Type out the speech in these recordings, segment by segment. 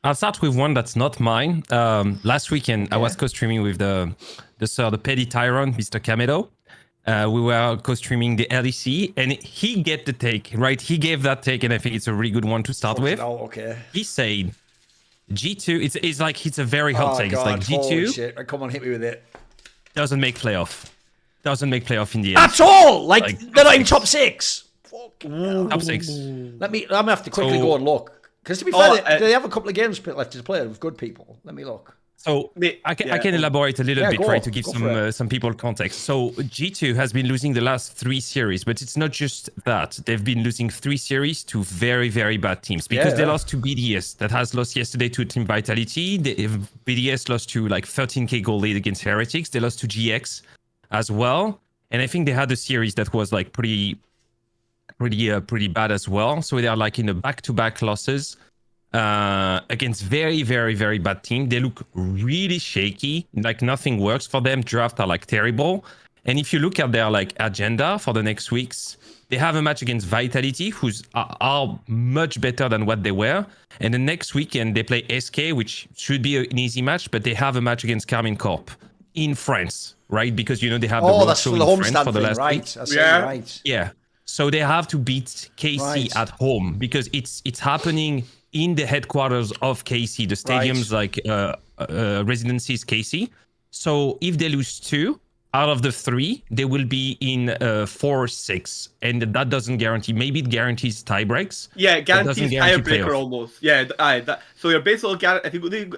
I'll start with one that's not mine. Last weekend, I was co-streaming with the petty tyrant, Mr. Kamedo. We were co-streaming the LEC, and he get the take, right? He gave that take, and I think it's a really good one to start with. Oh, okay. He said, G2, it's like, it's a very hot take. God, it's like G2 shit. Come on, hit me with it. doesn't make playoff. Doesn't make playoff in the end. At all! Like they're not in top 6. Fuck. Top 6. I'm gonna have to quickly go and look. Because to be fair, they have a couple of games left to play with good people. Let me look. So I can elaborate a little bit, right, to give some people context. So G2 has been losing the last 3 series, but it's not just that. They've been losing 3 series to very, very bad teams because they lost to BDS that has lost yesterday to Team Vitality. BDS lost to like 13k goal lead against Heretics. They lost to GX as well. And I think they had a series that was like pretty bad as well. So they are like in a back-to-back losses against very, very, very bad team. They look really shaky. Like nothing works for them. Draft are like terrible. And if you look at their like agenda for the next weeks, they have a match against Vitality, who's are much better than what they were. And the next weekend they play SK, which should be an easy match, but they have a match against Carmine Corp in France, right? Because they have the World Show in France for the last week. Right. Yeah. So they have to beat KC at home because it's happening in the headquarters of KC. The stadium's like residencies KC. So if they lose 2 out of the 3, they will be in 4 or 6, and that doesn't guarantee. Maybe it guarantees tie breaks. Yeah, it guarantees tiebreaker almost. Yeah, so you're basically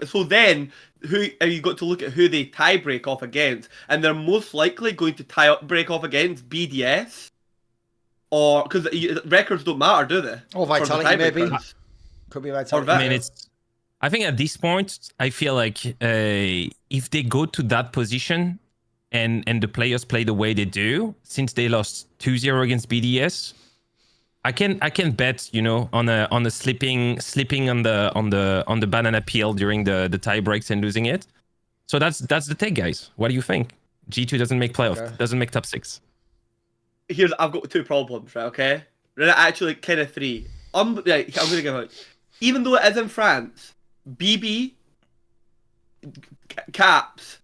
so then who you got to look at who they tie break off against, and they're most likely going to break off against BDS. Or because records don't matter, do they? Oh, Vitality maybe. Could be Vitality. I mean, I think at this point, I feel like if they go to that position and the players play the way they do, since they lost 2-0 against BDS, I can bet on a slipping on the banana peel during the tie breaks and losing it. So that's the take, guys. What do you think? G2 doesn't make playoff, doesn't make top 6. I've got 2 problems, right? Okay, actually, kind of 3. I'm gonna give it. Even though it is in France, BB, Caps,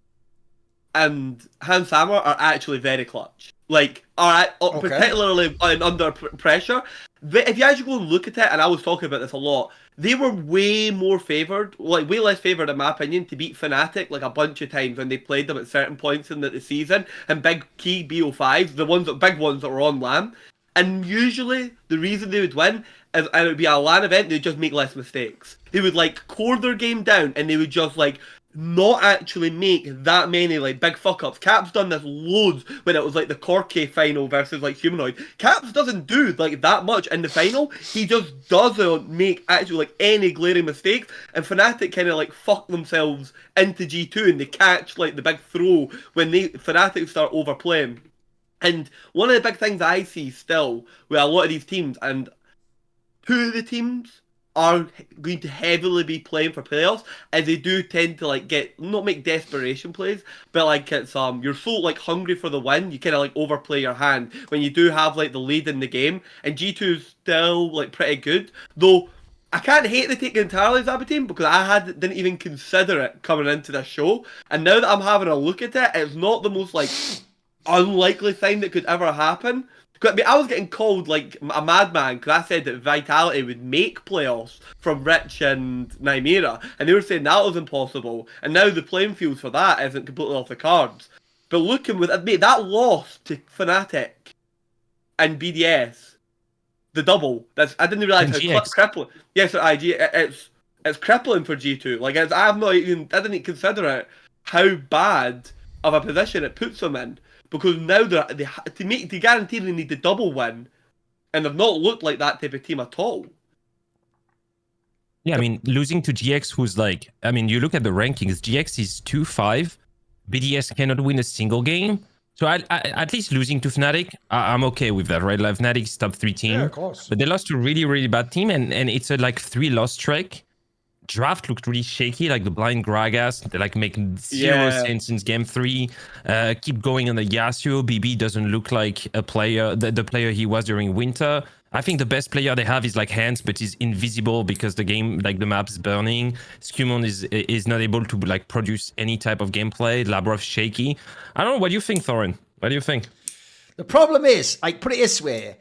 and Hans Hammer are actually very clutch. Like, particularly under pressure. But if you actually go and look at it, and I was talking about this a lot, they were way more favoured, like way less favoured in my opinion, to beat Fnatic like a bunch of times when they played them at certain points in the season, and big key BO5s, big ones that were on LAN. And usually the reason they would win is, and it would be a LAN event, they'd just make less mistakes. They would like core their game down, and they would just like not actually make that many like big fuck ups. Caps done this loads when it was like the Corke final versus like Humanoid. Caps doesn't do like that much in the final. He just doesn't make actually like any glaring mistakes. And Fnatic kind of like fuck themselves into G2, and they catch like the big throw when Fnatic start overplaying. And one of the big things I see still with a lot of these teams, and 2 of the teams are going to heavily be playing for playoffs, as they do tend to like not make desperation plays, but like it's you're so like hungry for the win, you kind of like overplay your hand when you do have like the lead in the game. And G2's still like pretty good, though. I can't hate the take entirely as a team because I didn't even consider it coming into this show, and now that I'm having a look at it, it's not the most like unlikely thing that could ever happen. I mean, I was getting called like a madman because I said that Vitality would make playoffs from Rich and Nymera, and they were saying that was impossible. And now the playing field for that isn't completely off the cards. But looking with that loss to Fnatic and BDS, the double. I didn't realise how crippling. Yes, IG. It's crippling for G2. Like I didn't consider it how bad of a position it puts them in. Because now they guarantee they need the double win, and they've not looked like that type of team at all. Yeah, I mean, losing to GX, who's like, I mean, you look at the rankings, GX is 2-5, BDS cannot win a single game. So at least losing to Fnatic, I'm okay with that, right? Like Fnatic is top 3 team. Yeah, of course. But they lost to a really, really bad team, and it's a like 3-loss streak. Draft looked really shaky, like the blind Gragas. They like make zero sense since game 3. Keep going on the Yasuo. BB doesn't look like a player, the player he was during winter. I think the best player they have is like Hans, but he's invisible because the game, like the map's burning. Skumon is not able to like produce any type of gameplay. Labrov's shaky. I don't know. What do you think, Thorin? What do you think? The problem is, like, put it this way.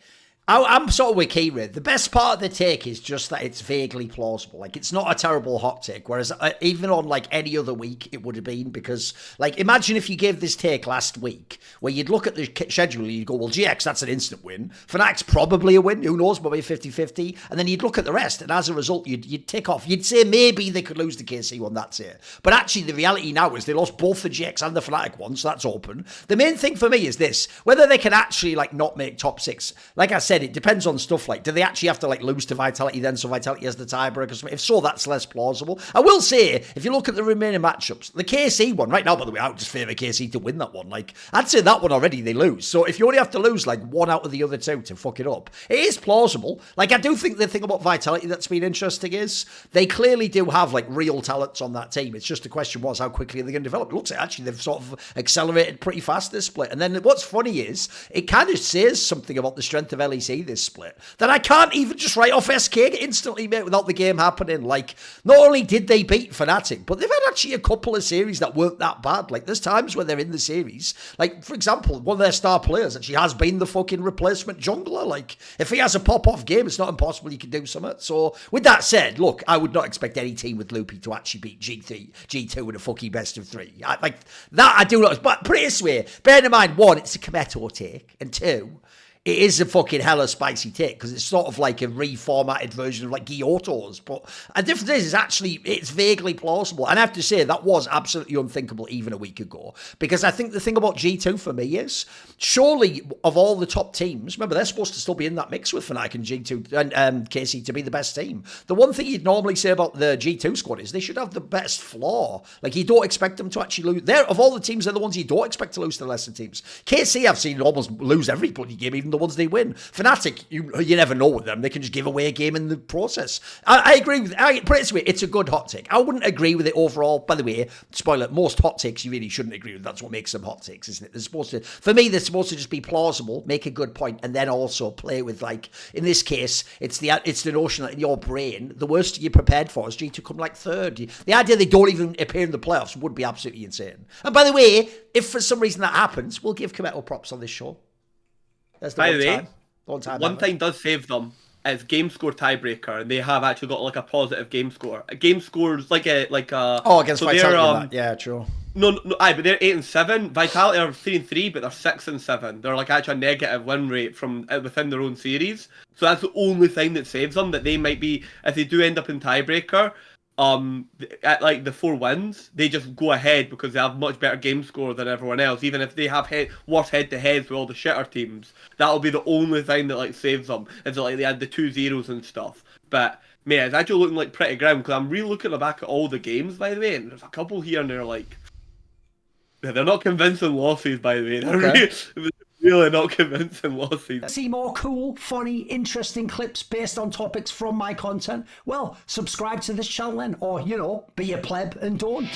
I'm sort of with Kieran. The best part of the take is just that it's vaguely plausible. Like, it's not a terrible hot take. Whereas even on like any other week, it would have been, because like, imagine if you gave this take last week where you'd look at the schedule and you'd go, well, GX, that's an instant win. Fnatic's probably a win. Who knows? Maybe 50-50. And then you'd look at the rest. And as a result, you'd tick off. You'd say maybe they could lose the KC one. That's it. But actually, the reality now is they lost both the GX and the Fnatic one. So that's open. The main thing for me is this: whether they can actually like not make top 6. Like I said, it depends on stuff like, do they actually have to like lose to Vitality then, so Vitality has the tiebreaker? If so, that's less plausible. I will say, if you look at the remaining matchups, the KC one, right now, by the way, I would just favour KC to win that one. Like, I'd say that one already, they lose. So if you only have to lose like one out of the other two to fuck it up, it is plausible. Like, I do think the thing about Vitality that's been interesting is they clearly do have like real talents on that team. It's just the question was, how quickly are they going to develop? It looks like actually they've sort of accelerated pretty fast this split. And then what's funny is, it kind of says something about the strength of LEC this split that I can't even just write off SK instantly, mate, without the game happening. Like, not only did they beat Fnatic, but they've had actually a couple of series that weren't that bad. Like, there's times where they're in the series. Like, for example, one of their star players actually has been the fucking replacement jungler. Like, if he has a pop-off game, it's not impossible he can do something. So, with that said, look, I would not expect any team with Loopy to actually beat G2 in a fucking best of 3. Like, that I do not. But put it this way, bear in mind, one, it's a Kometo take, and two, it is a fucking hella spicy take, because it's sort of like a reformatted version of like Gyotto's. But the difference is actually, it's vaguely plausible. And I have to say, that was absolutely unthinkable even a week ago. Because I think the thing about G2 for me is, surely of all the top teams, remember, they're supposed to still be in that mix with Fnatic and G2 and KC to be the best team. The one thing you'd normally say about the G2 squad is they should have the best floor. Like, you don't expect them to actually lose. Of all the teams, they're the ones you don't expect to lose to the lesser teams. KC, I've seen almost lose every bloody game, even the ones they win. Fnatic, you never know with them. They can just give away a game in the process. I agree with it. Put it this way, it's a good hot take. I wouldn't agree with it overall. By the way, spoiler, most hot takes you really shouldn't agree with. That's what makes them hot takes, isn't it? They're supposed to, for me, they're supposed to just be plausible, make a good point, and then also play with, like, in this case, it's the notion that in your brain, the worst you're prepared for is G2 come like third. The idea they don't even appear in the playoffs would be absolutely insane. And by the way, if for some reason that happens, we'll give Kometo props on this show. That's the By the way, one thing does save them is game score tiebreaker, and they have actually got like a positive game score. A game scores like a against so Vitality. Yeah, true. No, but they're 8-7. Vitality are 3-3, but they're 6-7. They're like actually a negative win rate from within their own series. So that's the only thing that saves them. That they might be, if they do end up in tiebreaker, at like the 4 wins, they just go ahead because they have much better game score than everyone else. Even if they have worse head-to-heads with all the shitter teams, that'll be the only thing that like saves them. Is that, like, they had the 2-0s and stuff. But man, it's actually looking like pretty grim, because I'm really looking back at all the games, by the way, and there's a couple here and they're like, they're not convincing losses, by the way. They're really not convincing losses. See more cool, funny, interesting clips based on topics from my content? Well, subscribe to this channel then, or, you know, be a pleb and don't.